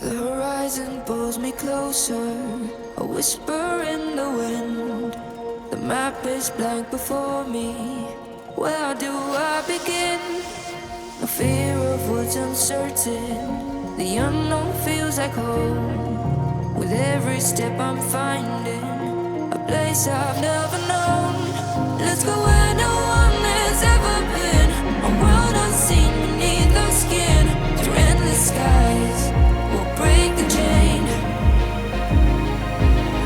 The horizon pulls me closer, a whisper in the wind. The map is blank before me. Where do I begin? No fear of what's uncertain. The unknown feels like home. With every step I'm finding a place I've never known. Let's go where no one has ever been. A world unseen beneath our skin. Through endless skies we'll break the chain.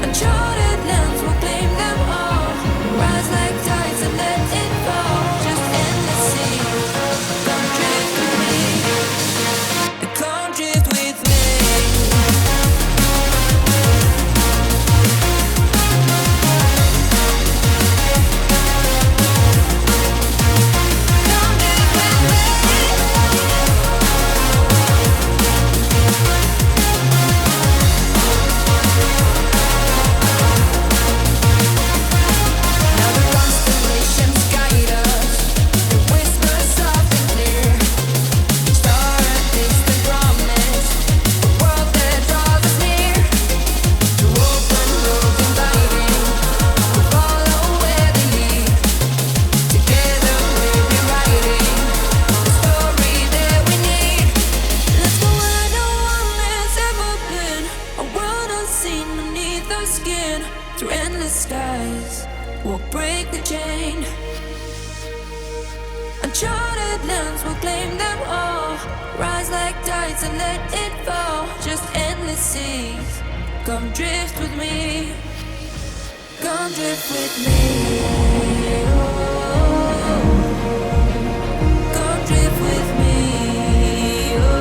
Uncharted lands will claim them all. Rise like tides and let it fall. Just endless sea. Come drift with me. Come drift with me. beneath our skin, through endless skies. We'll break the chain. Uncharted lands, we'll claim them all. Rise like tides and let it fall. Just endless seas. Come drift with me. Come drift with me. Oh, come drift with me. Oh,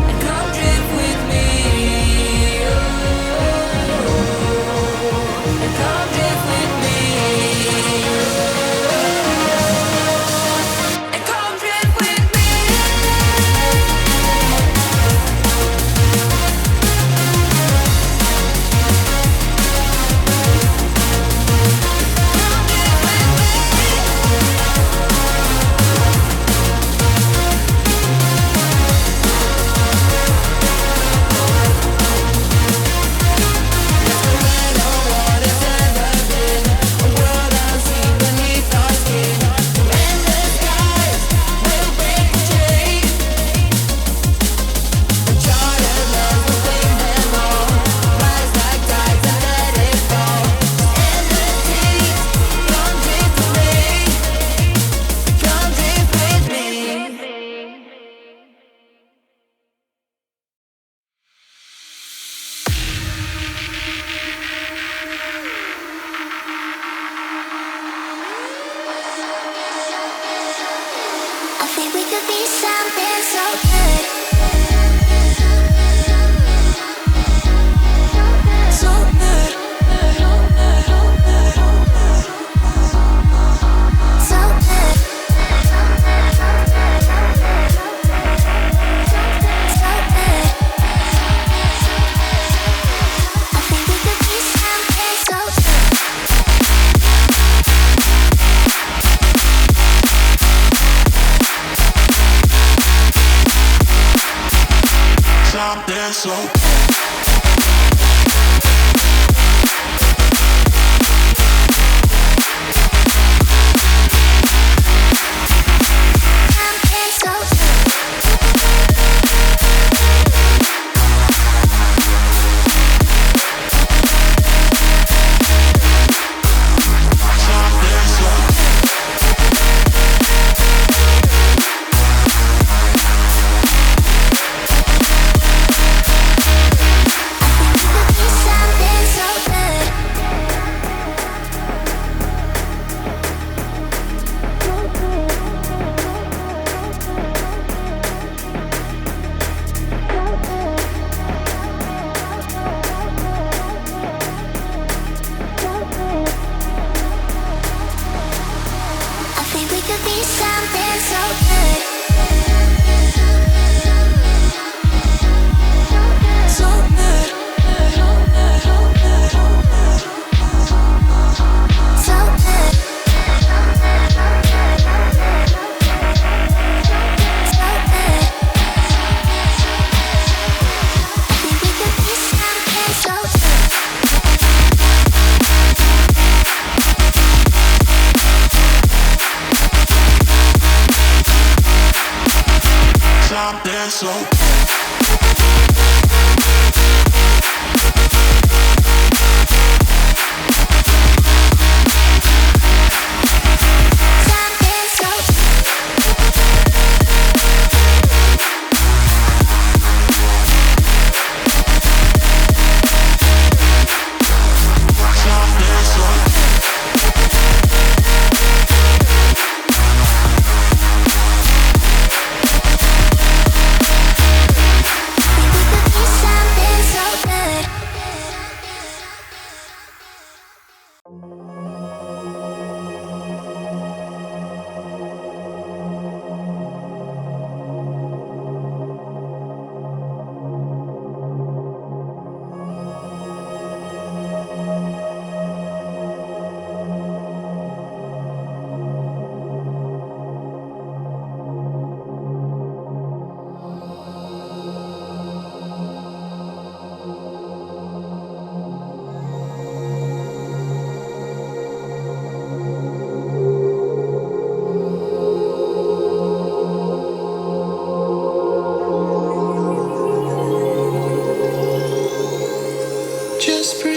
and come drift with me. Oh, and come drift with me. Just breathe.